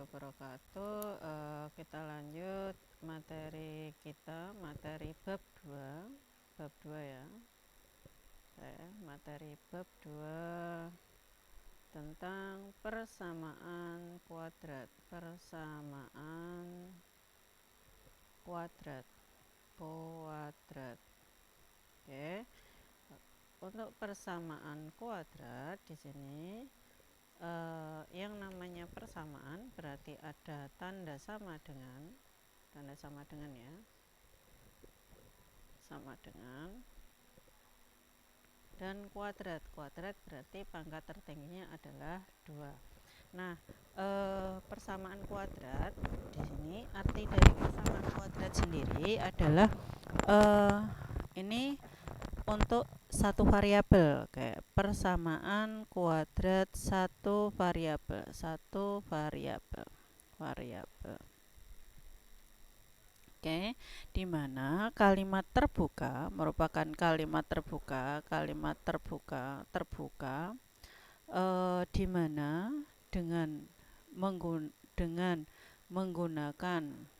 wabarakatuh. Kita lanjut materi kita, materi bab 2. Bab 2 ya. Materi bab 2 tentang persamaan kuadrat. Persamaan kuadrat. Oke. Untuk persamaan kuadrat di sini yang namanya persamaan berarti ada tanda sama dengan ya, sama dengan, dan kuadrat berarti pangkat tertingginya adalah 2. Nah, persamaan kuadrat di sini, arti dari persamaan kuadrat sendiri adalah ini untuk satu variabel, kayak persamaan kuadrat satu variabel. Oke, dimana kalimat terbuka merupakan kalimat terbuka dimana dengan menggunakan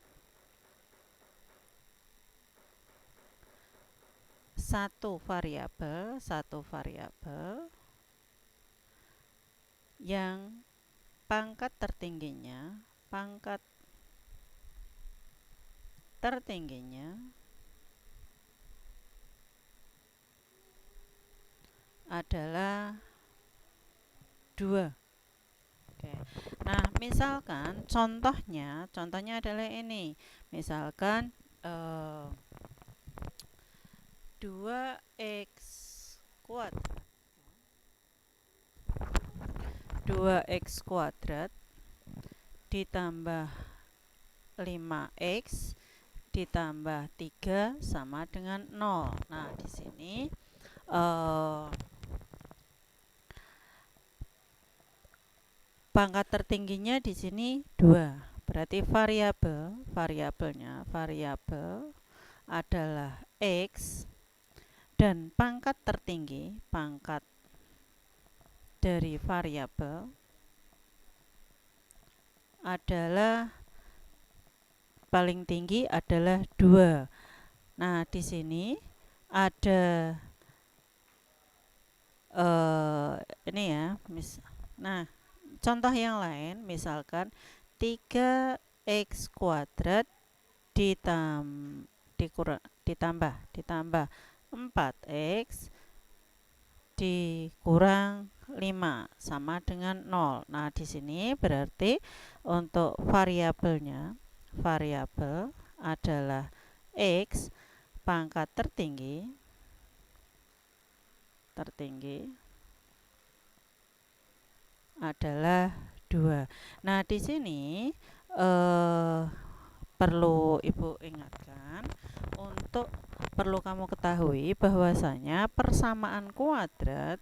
satu variabel yang pangkat tertingginya adalah 2. Oke. Nah, misalkan contohnya adalah ini. Misalkan 2x kuadrat ditambah 5x ditambah 3 sama dengan 0. Nah, di sini pangkat tertingginya di sini 2. Berarti variabel adalah x, dan pangkat dari variabel adalah paling tinggi adalah 2. Nah, di sini ada ini ya. Nah, contoh yang lain, misalkan 3x kuadrat ditambah 4x dikurang 5 sama dengan 0. Nah, di sini berarti untuk variabel adalah x, pangkat tertinggi adalah 2. Nah, di sini perlu Ibu ingatkan, perlu kamu ketahui bahwasanya persamaan kuadrat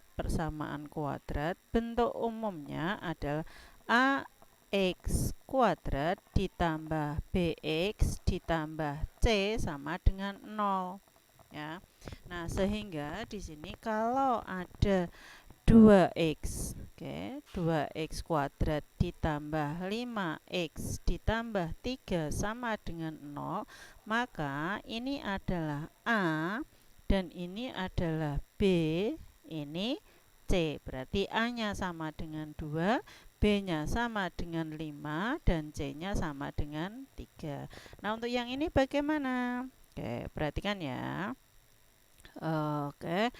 bentuk umumnya adalah ax kuadrat ditambah bx ditambah c sama dengan 0 ya. Nah, sehingga di sini kalau ada 2x, 2x kuadrat ditambah 5x ditambah 3 sama dengan 0, maka ini adalah A dan ini adalah B, ini C. Berarti A-nya sama dengan 2, B-nya sama dengan 5, dan C-nya sama dengan 3. Nah, untuk yang ini bagaimana? Oke, perhatikan ya. Oke.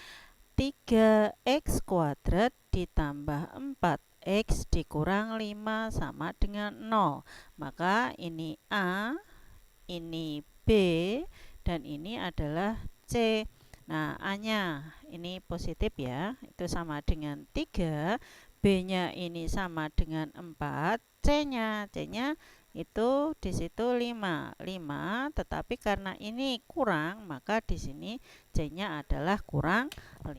3x kuadrat ditambah 4x dikurang 5 sama dengan 0. Maka ini A, ini B, dan ini adalah C. Nah, A-nya ini positif ya, itu sama dengan 3, B-nya ini sama dengan 4, C-nya itu di situ 5, tetapi karena ini kurang, maka di sini C-nya adalah kurang 5.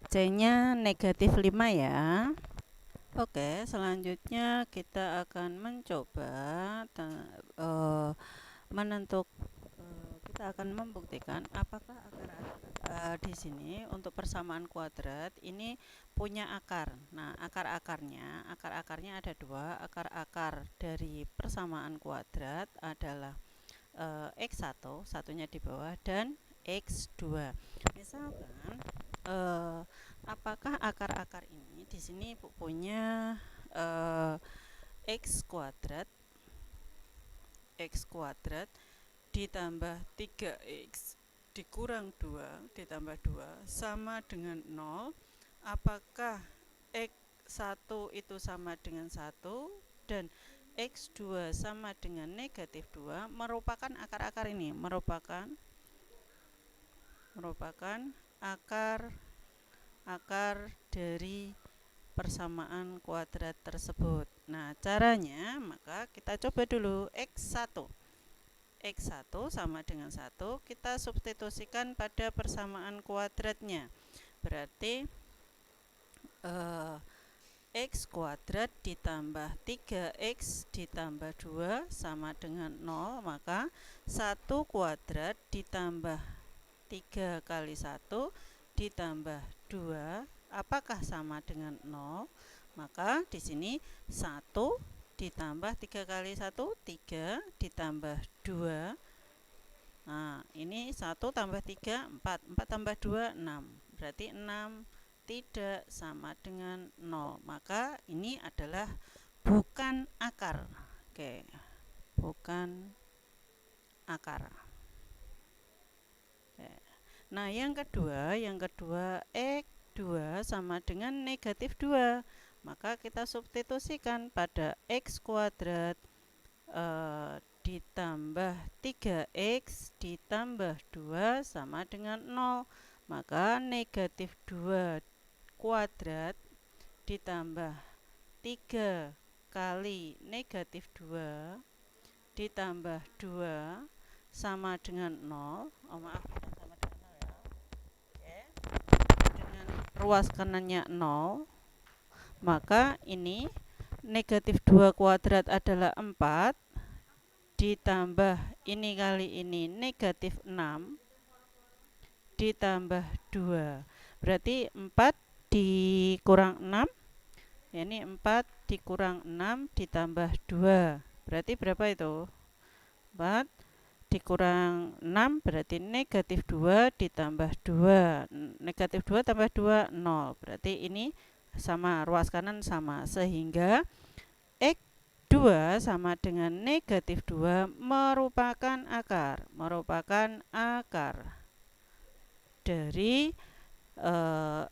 C-nya negatif 5 ya. Oke, selanjutnya kita akan mencoba kita akan membuktikan apakah akar di sini untuk persamaan kuadrat ini punya akar. Nah, akar-akarnya ada dua. Akar-akar dari persamaan kuadrat adalah X1, satunya di bawah, dan X2. Misalkan apakah akar-akar ini di sini punya X kuadrat ditambah 3x dikurang 2 ditambah 2 sama dengan 0. Apakah X1 itu sama dengan 1 dan X2 sama dengan negatif 2? Merupakan akar-akar ini, merupakan akar dari persamaan kuadrat tersebut. Nah, caranya maka kita coba dulu X1 sama dengan 1, kita substitusikan pada persamaan kuadratnya. Berarti X kuadrat ditambah 3x ditambah 2 sama dengan 0, maka 1 kuadrat ditambah 3 kali 1 ditambah 2 apakah sama dengan 0? Maka di sini 1 ditambah 3 kali 1, 3 ditambah 2. Nah, ini 1 tambah 3, 4. 4 tambah 2, 6. Berarti 6 tidak sama dengan 0. Maka ini adalah bukan akar. Oke, bukan akar. Nah, yang kedua X2 sama dengan negatif 2. Maka kita substitusikan pada X kuadrat ditambah 3x ditambah 2 sama dengan 0. Maka negatif 2 kuadrat ditambah 3 kali negatif 2 ditambah 2 sama dengan 0. Oh maaf, bukan sama dengan 0 ya. Oke. Dengan ruas kanannya 0, maka ini negatif 2 kuadrat adalah 4 ditambah ini kali ini negatif 6 ditambah 2. Berarti 4 dikurang 6, ya ini 4 dikurang 6 ditambah 2. Berarti berapa itu? 4 dikurang 6 berarti negatif 2 ditambah 2. Negatif 2 tambah 2, 0. Berarti ini sama, ruas kanan sama, sehingga X2 sama dengan negatif 2 merupakan akar dari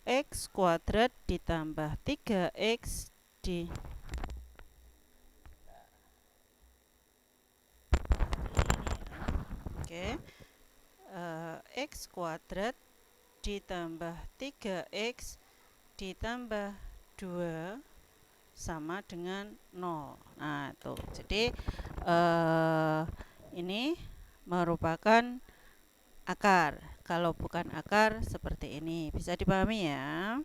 X kuadrat ditambah 3x di X kuadrat ditambah 3x ditambah 2 sama dengan 0. Nah, tuh. Jadi ini merupakan akar. Kalau bukan akar seperti ini. Bisa dipahami ya?